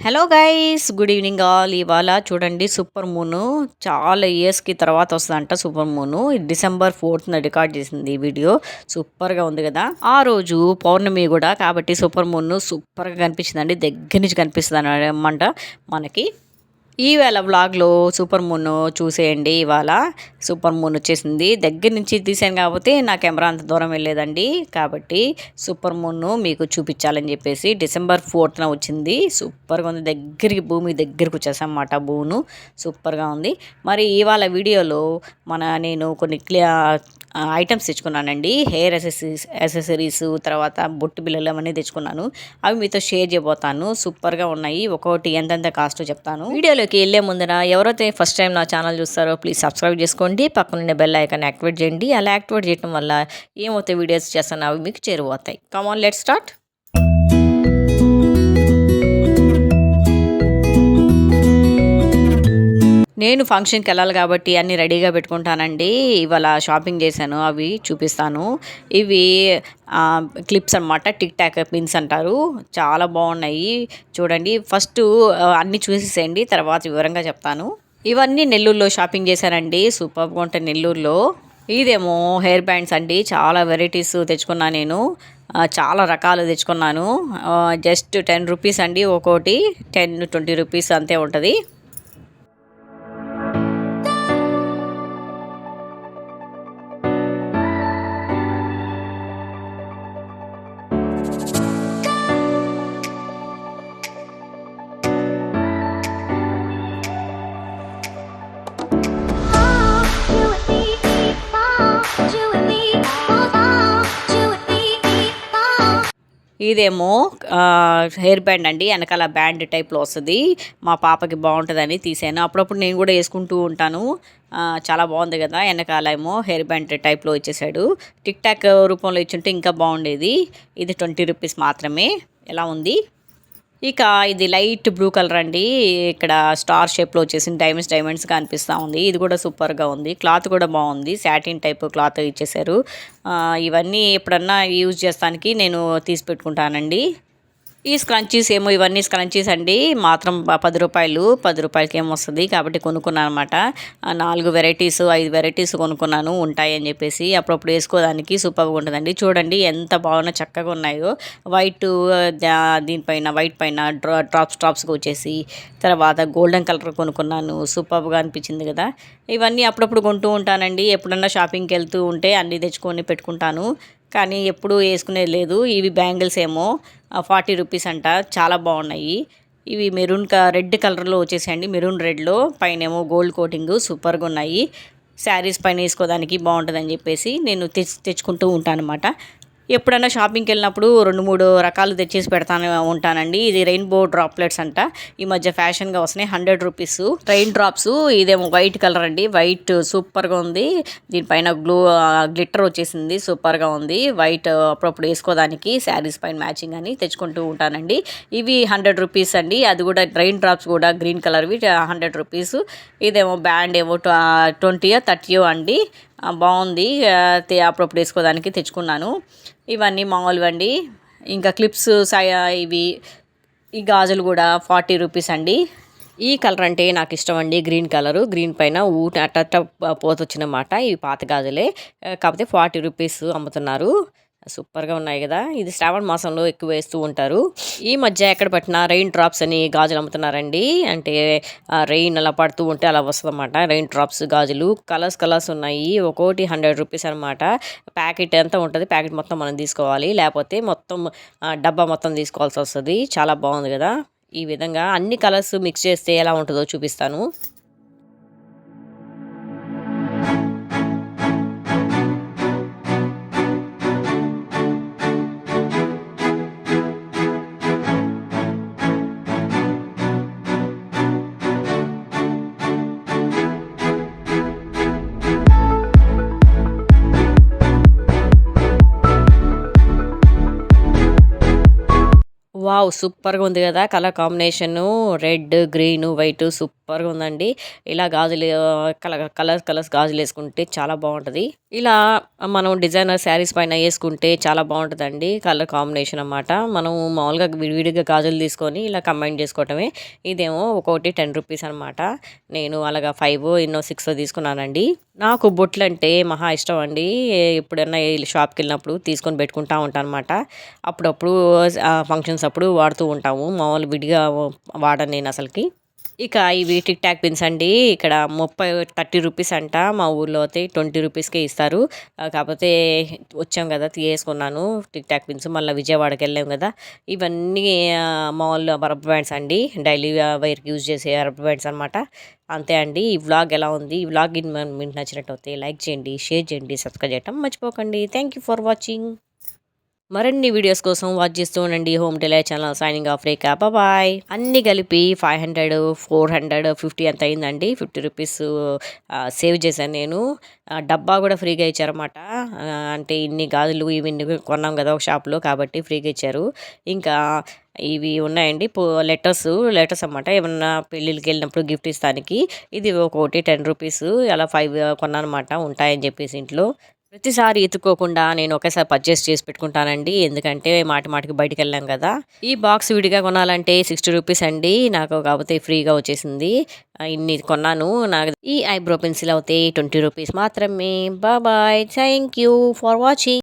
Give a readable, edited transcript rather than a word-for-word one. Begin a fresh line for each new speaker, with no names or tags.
Hello guys, good evening all. ఇవాళ చూడండి, super moon చాలా ఇయర్స్కి తర్వాత వస్తుందంట. Super moon December 4th record చేసింది ఈ వీడియో. సూపర్గా ఉంది కదా. ఆ రోజు పౌర్ణమి కూడా కాబట్టి సూపర్ మూన్ సూపర్గా కనిపించిందండి. దగ్గర నుంచి కనిపిస్తుంది అన్నమాట మనకి. ఈవేళ వ్లాగ్లో సూపర్ మూన్ చూసేయండి. ఇవాళ సూపర్ మూన్ వచ్చేసింది. దగ్గర నుంచి తీసాను కాబట్టి నా కెమెరా అంత దూరం వెళ్ళలేదండి. కాబట్టి సూపర్ మూన్ మీకు చూపించాలని చెప్పేసి డిసెంబర్ 4th వచ్చింది. సూపర్గా ఉంది. దగ్గరికి భూమి దగ్గరికి వచ్చేసామన్నమాట. భూను సూపర్గా ఉంది. మరి ఇవాళ వీడియోలో నేను కొన్ని ఐటమ్స్ తెచ్చుకున్నానండి. హెయిర్ యాక్సెసరీస్, తర్వాత బొట్టు బిల్లలు అవన్నీ తెచ్చుకున్నాను. అవి మీతో షేర్ చేయబోతాను. సూపర్గా ఉన్నాయి. ఒక్కొక్కటి ఎంతెంత కాస్టో చెప్తాను. వీడియోలోకి వెళ్ళే ముందర ఎవరైతే ఫస్ట్ టైం నా ఛానల్ చూస్తారో ప్లీజ్ సబ్స్క్రైబ్ చేసుకోండి. పక్కనున్న బెల్ ఐకాన్ యాక్టివేట్ చేయండి. అలా యాక్టివేట్ చేయడం వల్ల ఏమవుతాయి వీడియోస్ చేస్తాను అవి మీకు చేరువవుతాయి. Come on, let's start. నేను ఫంక్షన్కి వెళ్ళాలి కాబట్టి అన్నీ రెడీగా పెట్టుకుంటానండి. ఇవాళ షాపింగ్ చేశాను, అవి చూపిస్తాను. ఇవి క్లిప్స్ అనమాట. టిక్ టాక్ పిన్స్ అంటారు. చాలా బాగున్నాయి. చూడండి, ఫస్ట్ అన్నీ చూసేసేయండి, తర్వాత వివరంగా చెప్తాను. ఇవన్నీ నెల్లూరులో షాపింగ్ చేశానండి. సూపర్గా ఉంటాయి నెల్లూరులో. ఇదేమో హెయిర్ బ్యాండ్స్ అండి. చాలా వెరైటీస్ తెచ్చుకున్నాను నేను. చాలా రకాలు తెచ్చుకున్నాను. జస్ట్ 10 రూపీస్ అండి ఒక్కోటి. 10-20 రూపీస్ అంతే ఉంటుంది. ఇదేమో హెయిర్ బ్యాండ్ అండి. వెనకాల బ్యాండ్ టైప్లో వస్తుంది. మా పాపకి బాగుంటుందని తీసాను. అప్పుడప్పుడు నేను కూడా వేసుకుంటూ ఉంటాను. చాలా బాగుంది కదా. వెనకాల ఏమో హెయిర్ బ్యాండ్ టైప్లో ఇచ్చేసాడు. టిక్ టాక్ రూపంలో ఇచ్చుంటే ఇంకా బాగుండేది. ఇది 20 రూపీస్ మాత్రమే. ఎలా ఉంది. ఇక ఇది లైట్ బ్లూ కలర్ అండి. ఇక్కడ స్టార్ షేప్లో వచ్చేసి డైమండ్స్గా అనిపిస్తూ ఉంది. ఇది కూడా సూపర్గా ఉంది. క్లాత్ కూడా బాగుంది. సాటిన్ టైప్ క్లాత్ ఇచ్చేసారు. ఇవన్నీ ఎప్పుడన్నా యూజ్ చేస్తానికి నేను తీసి పెట్టుకుంటానండి. ఈ స్క్రంచీస్ ఏమో, ఇవన్నీ స్క్రంచీస్ అండి. మాత్రం 10 రూపాయలు. 10 రూపాయలకి ఏమొస్తుంది కాబట్టి కొనుక్కున్నాను అనమాట. 4 వెరైటీస్ 5 వెరైటీస్ కొనుక్కున్నాను, ఉంటాయి అని చెప్పేసి. అప్పుడప్పుడు వేసుకోవడానికి సూపర్గా ఉంటుందండి. చూడండి ఎంత బాగున్నా, చక్కగా ఉన్నాయో. వైట్ దీనిపైన వైట్ పైన డ్రాప్స్గా వచ్చేసి, తర్వాత గోల్డెన్ కలర్ కొనుక్కున్నాను. సూపర్గా అనిపించింది కదా. ఇవన్నీ అప్పుడప్పుడు కొంటూ ఉంటానండి. ఎప్పుడన్నా షాపింగ్కి వెళ్తూ ఉంటే అన్నీ తెచ్చుకొని పెట్టుకుంటాను. కానీ ఎప్పుడూ వేసుకునేది లేదు. ఇవి బ్యాంగిల్స్ ఏమో 40 రూపీస్ అంట. చాలా బాగున్నాయి. ఇవి రెడ్ కలర్లో వచ్చేసాయండి. మెరూన్ రెడ్లో, పైన ఏమో గోల్డ్ కోటింగ్. సూపర్గా ఉన్నాయి. శారీస్ పైన వేసుకోవడానికి బాగుంటుందని చెప్పేసి నేను తెచ్చుకుంటూ ఉంటాను అన్నమాట. ఎప్పుడైనా షాపింగ్కి వెళ్ళినప్పుడు 2-3 రకాలు తెచ్చేసి పెడతాను ఉంటానండి. ఇది రెయిన్బో డ్రాప్లెట్స్ అంట. ఈ మధ్య ఫ్యాషన్గా వస్తున్నాయి. 100 రూపీస్ రెయిన్ డ్రాప్స్. ఇదేమో వైట్ కలర్ అండి. వైట్ సూపర్గా ఉంది. దీనిపైన గ్లిట్టర్ వచ్చేసింది. సూపర్గా ఉంది. వైట్ అప్పుడప్పుడు వేసుకోవడానికి శారీస్ పైన మ్యాచింగ్ అని తెచ్చుకుంటూ ఉంటానండి. ఇవి 100 రూపీస్ అండి. అది కూడా రెయిన్ డ్రాప్స్ కూడా గ్రీన్ కలర్వి 100 రూపీస్. ఇదేమో బ్యాండ్ ఏమో 20-30 అండి. బాగుంది. అప్పుడప్పుడు వేసుకోవడానికి తెచ్చుకున్నాను. ఇవన్నీ మామూలువండి. ఇంకా క్లిప్స్ ఇవి ఈ గాజులు కూడా 40 రూపీస్ అండి. ఈ కలర్ అంటే నాకు ఇష్టం అండి. Green colour. గ్రీన్ పైన అట్ట పోతొచ్చినమాట. ఇవి పాత గాజులే, కాకపోతే 40 రూపీస్ అమ్ముతున్నారు. సూపర్గా ఉన్నాయి కదా. ఇది శ్రావణ మాసంలో ఎక్కువ వేస్తూ ఉంటారు. ఈ మధ్య ఎక్కడ పట్టినా రెయిన్ డ్రాప్స్ అని గాజులు అమ్ముతున్నారండి. అంటే రెయిన్ అలా పడుతూ ఉంటే అలా వస్తుందన్నమాట. రెయిన్ డ్రాప్స్ గాజులు కలర్స్ ఉన్నాయి. ఒక్కోటి 100 రూపీస్ అనమాట. ప్యాకెట్ ఎంత ఉంటుంది, ప్యాకెట్ మొత్తం మనం తీసుకోవాలి. లేకపోతే మొత్తం డబ్బా మొత్తం తీసుకోవాల్సి వస్తుంది. చాలా బాగుంది కదా. ఈ విధంగా అన్ని కలర్స్ మిక్స్ చేస్తే ఎలా ఉంటుందో చూపిస్తాను. Wow, wow! సూపర్‌గా ఉంది గదా! Colour combination red, green, white సూపర్‌గా ఉందండి. ఇలా గాజులు కలర్స్ గాజులేసుకుంటే చాలా బావుంటది. ఇలా మనం డిజైనర్ శారీస్ పైన యేసుకుంటే చాలా బావుంటదండి. కలర్ కాంబినేషన్ అనమాట. మనం మామూలుగా విడివిడిగా గాజులు తీసుకొని ఇలా కంబైన్ చేసుకోవటమే. ఇదేమో ఒక్కోటి 10 రూపీస్ అనమాట. నేను అలాగా 5 ఎన్నో 6 తీసుకున్నానండి. నాకు బొట్లంటే మహా ఇష్టం అండి. ఎప్పుడన్నా షాప్‌కెళ్ళినప్పుడు తీసుకొని పెట్టుకుంటా ఉంటానన్నమాట. అప్పుడప్పుడు ఫంక్షన్స్ అప్పుడు వాడుతూ ఉంటాము. మామూలు విడిగా వాడను నేనసలకి. ఇక ఇవి టిక్ టాక్ పిన్స్ అండి. ఇక్కడ 30 రూపీస్ అంట. మా ఊర్లో అయితే 20 రూపీస్‌కే ఇస్తారు. కాపోతే వచ్చాం గదా! తీయేసుకున్నాను టిక్ టాక్ పిన్స్. మళ్ళా విజయవాడకెళ్ళాం గదా! ఇవన్నీ మామూలు రబ్బర్ బ్యాండ్స్ అండి. డైలీ వేర్‌కి యూజ్ చేసే రబ్బర్ బ్యాండ్స్ అనమాట. అంతే అండి. ఈ వ్లాగ్ ఎలా ఉంది? ఈ వ్లాగ్ మీకు నచ్చినట్టయితే లైక్ చేయండి, షేర్ చేయండి, సబ్స్క్రైబ్ చేయటం మర్చిపోకండి. Thank you for watching. మరిన్ని వీడియోస్ కోసం వాచ్ చేస్తూ ఉండండి హోమ్ టెలే ఛానల్. సైనింగ్ ఆఫ్ రేఖా. బాయ్. అన్నీ కలిపి 500, 450 ఎంత అయిందండి. 50 రూపీస్ సేవ్ చేశాను నేను. డబ్బా కూడా ఫ్రీగా ఇచ్చారన్నమాట. అంటే ఇన్ని గాజులు ఇవన్నీ కొన్నాం కదా ఒక షాప్లో, కాబట్టి ఫ్రీగా ఇచ్చారు. ఇంకా ఇవి ఉన్నాయండి లెటర్స్ అన్నమాట. ఏమన్నా పెళ్ళిళ్ళకి వెళ్ళినప్పుడు గిఫ్ట్ ఇస్తానికి. ఇది ఒకటి 10 రూపీస్ అలా 5 కొన్నానమాట, ఉంటాయని చెప్పేసి ఇంట్లో. ప్రతిసారి ఎత్తుక్కోకుండా నేను ఒకేసారి పర్చేస్ చేసి పెట్టుకుంటానండి. ఎందుకంటే మాటి మాటికి బయటికెళ్ళాం కదా! ఈ బాక్స్ విడిగా కొనాలంటే 60 రూపీస్ అండి. నాకు కాపోతే ఫ్రీగా వచ్చేసింది. ఇన్ని కొన్నాను. ఈ ఐబ్రో పెన్సిల్ అయితే 20 రూపీస్ మాత్రమే. Bye. Thank you for watching.